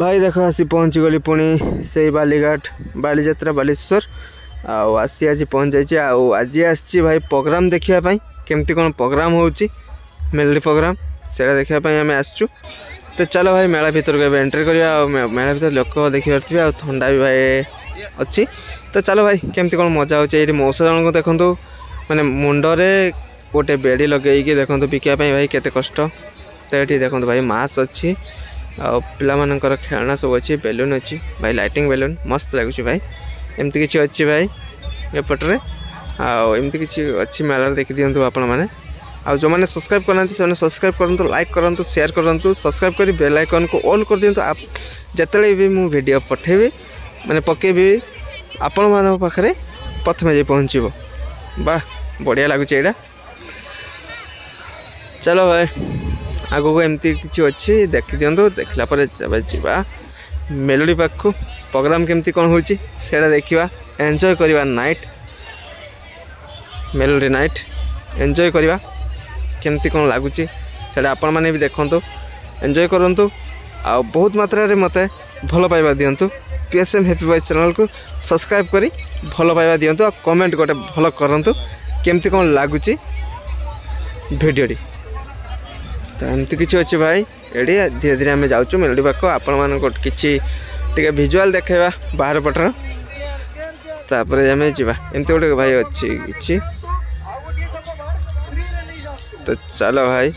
भाई देख आसी पहुँची गली पुणी से बालीघाट बाली यात्रा बालेश्वर आसी आज पहुँच जाइए आज आसी भाई प्रोग्राम देखापी केमती कौन प्रोग्राम होची मेलोडी प्रोग्राम से देखापी आम आसचु। तो चलो भाई मेला भीतर को एंट्री करवा मेला भीतर लोक देखिपे आ थंडा भी भाई अच्छी। तो चलो भाई केमती कौन मजा हो मौसा जन को देखूँ मैंने मुंडरे गोटे बेड़ी लगे देखो बिकापी भाई केते कष्ट। तो ये देखो भाई मास्क अच्छी आर खेलना सब अच्छी बेलून अच्छी भाई लाइटिंग बेलून मस्त लगुच भाई एमती किसी अच्छी भाई एपटे आमती किसी अच्छी मेला देखी दिंतु आपण मैंने आ जो मैंने सब्सक्राइब करना से सब्सक्राइब करूँ लाइक करूँ शेयर करूँ सब्सक्राइब कर बेल आइकन को ऑल कर दिंतु आप जिते भी मु वीडियो पठेबी मैंने पकेबी आपण मान पाखे प्रथम जा पहुँचब वाह बढ़िया लगुच यहाँ। चलो भाई आगो एमती किसी अच्छी देखी दिंतु देखला जा मेलोडी पाखु प्रोग्राम केमती कौन होची सेटा देखा एंजॉय करवा नाइट मेलोडी नाइट एंजॉय करवा केमती कौन लगुच से आपण मैंने भी देखु एंजॉय करूँ आ बहुत मात्रा रे मते भल पाइबा दिंतु पीएसएम हैप्पी बॉयज चैनल को सब्सक्राइब करी भल पाइबा दिंतु आ कमेंट गोटे भल करंतु केमती कौन लगुच भिडियोटी। तो एमती किसी अच्छे भाई ये धीरे धीरे आम जाऊँ मेलोडी पाख आपण मान कि भिजुआल देखा बाहर पटर तापर आम जा एमती गोटे भाई अच्छी किसी। तो चलो भाई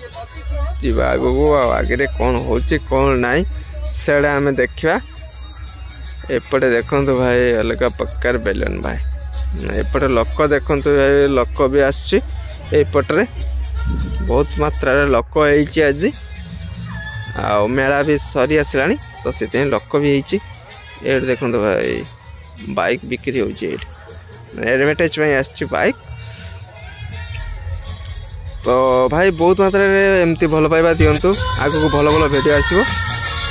जीवा आग को आगे कौन हो कौन ना से आम देखा एपटे देखु भाई अलग प्रकार बेलून भाई एपटे लोक देखु भाई लोक भी आसपटे बहुत मात्रा लोक होती आज आ मेला भी सरी आसला तो से लोक भी ये देखो भाई बाइक बिक्री होडभटाइज आसी बाइक। तो भाई बहुत मात्रा एमती भल पाइबा दिंतु आग को भल भल भिडियो आसो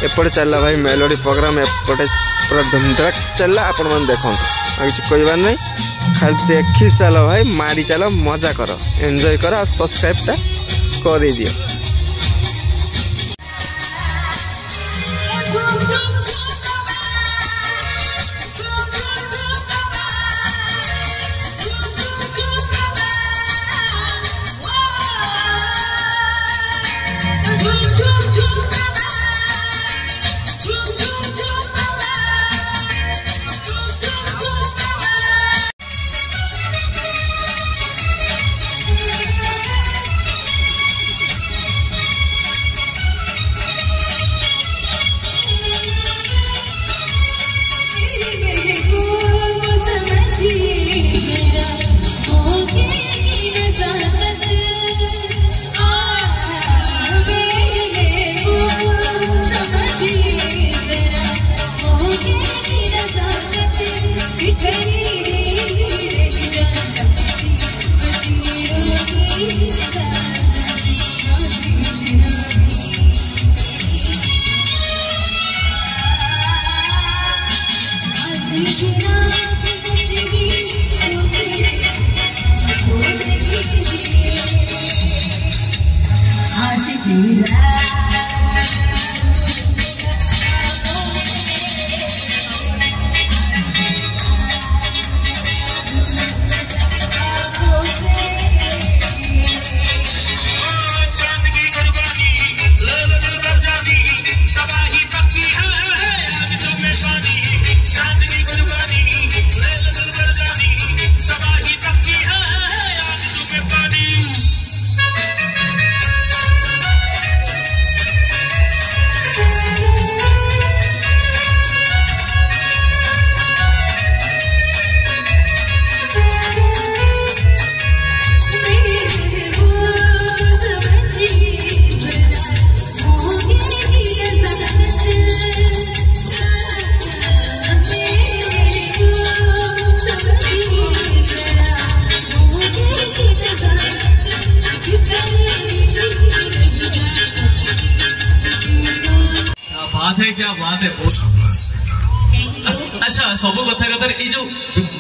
एपटे चलला भाई मेलोडी प्रोग्राम एपटे पूरा धूमधाक चलला आपण मैंने देखो किसी कहबार नहीं खाली देखी चलो भाई मारी चलो मजा कर एंजॉय कर सब्सक्राइब कर दियो। क्या बात है बहुत अच्छा सब कथा कथा ये जो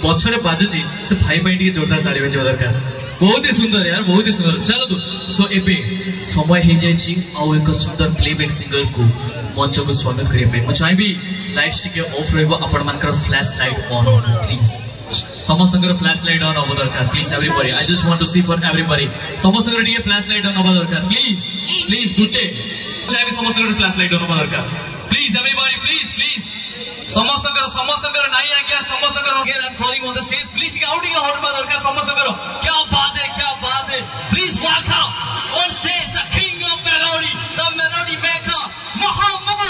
पछरे बाजुची से भाई भाई जोरदार ताली बजा दरकार बहुत ही सुंदर यार बहुत ही सुंदर। चलो तो सो एबे समय हो जाए एक सुंदर प्लेबैक सिंगर को मंच को स्वागत करने मैं चाहिए लाइट्स टिके ऑफ रहिबो आपण मानकर फ्लैश लाइट ऑन हो प्लीज समस्त फ्लैश लाइट ऑन हो दरकार please everybody I just want to see for everybody समस्त टिके फ्लैश लाइट ऑन हो दरकार प्लीज प्लीज गुटे चाहिए समस्त फ्लैश लाइट ऑन हो दरकार प्लीज एवरीबॉडी प्लीज प्लीज समस्त नहीं आज्ञा समस्त again I am calling on the stage please आउटिंग हॉट में दरकार समस्त क्या बात है please welcome on stage the king of melody the melody maker Mohammad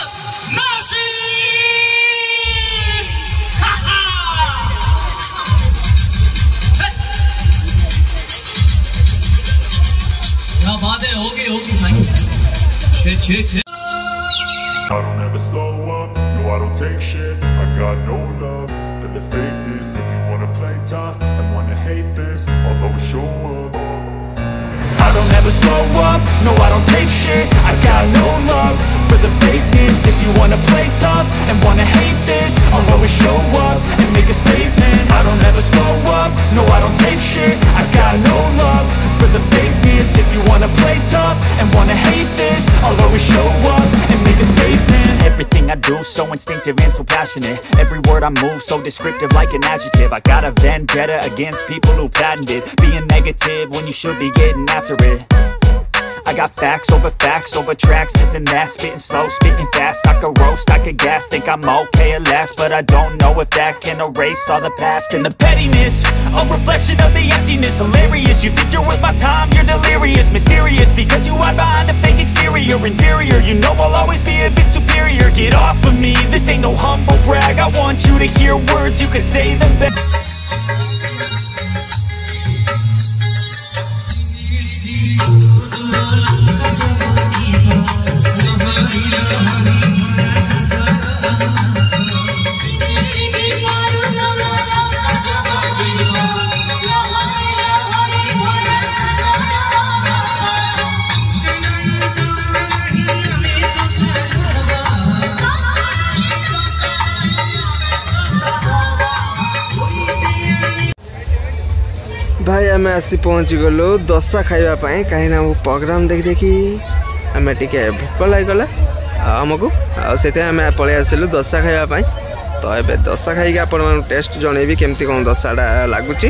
Nasir क्या बात है होगी भाई छे I don't ever slow up, no I don't take shit. I got no love for the fakeness. If you wanna play tough and wanna hate this, I'll always show up. I don't ever slow up, no I don't take shit. I got no love for the fakeness. If you wanna play tough and wanna hate this, I'll always show up and make a statement. I don't ever slow up, no I don't take shit. I got no love for the fakeness. If you wanna play tough and wanna hate this, I'll always show up and make a statement. Everything I do so instinctive and so passionate. Every word I move so descriptive like an adjective. I got a vendetta against people who patented being negative when you should be getting after it. I got facts over tracks, this and that. Spitting slow, spitting fast. I could roast, I could gas. Think I'm okay at last, but I don't know if that can erase all the past. And the pettiness, a reflection of the emptiness. Hilarious, you think you're worth my time, you're delirious. Mysterious, because you hide behind a fake exterior. Inferior, you know I'll always be a bit superior. Get off of me, this ain't no humble brag. I want you to hear words, you can say them back. भाई आम आसी पहुँची गलु दशा खावाई कहीं programme देख देखी आम टे भोक लगला आमको आम पलि आसलु दशा खावाई तो ये दशा खाई आपण टेस्ट जनइबी केमती कौन दशाटा लगुच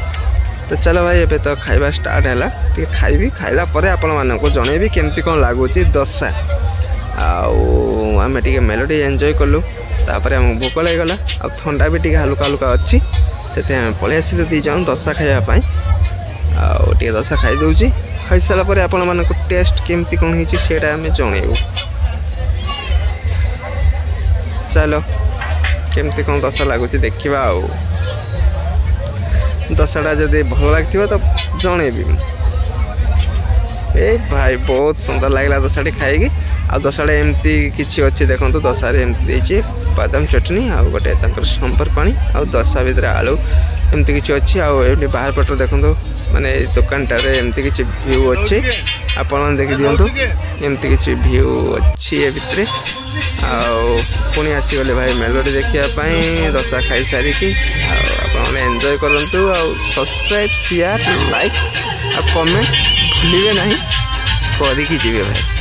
तो चलो भाई एबे तो खाइबा स्टार्ट है खाइबी खाइला परे आपण मानक जनइबी केमती कौन लगुच दशा आम टे मेलोडी एंजॉय कलु तापर आम भोक लगला आ ठंडा भी टे हल्का हल्का अच्छी से पलि आसलु दी जाऊँ दशा खावाई आटे दशा खाई दूची खाई सारापर आपण मानक टेस्ट केमती कौन होती से जनइबू चलो केमती कौन दशा लगुच देखा दशाटा जदि भल लगे तो जनइबी ए भाई बहुत सुंदर लगला दशाटी खाई आ दशाटा एमती किसी अच्छी देखो दशारे एमती देती बादाम चटनी आ गोटे सांबर पानी आ दशा भितर आलू एमती किसी अच्छी आए बाहर पटर देखो माने दुकानटारे एमती किसी व्यू अच्छे आपण देखी दिंतु एमती किसी व्यू अच्छी ए भितर पुणी आसीगले भाई मेलोडी देखापी दशा खाई सारिकी आपने एंजॉय करंतु सब्सक्राइब शेयर लाइक आ कमेंट भूलिए नहीं करके जीवे भाई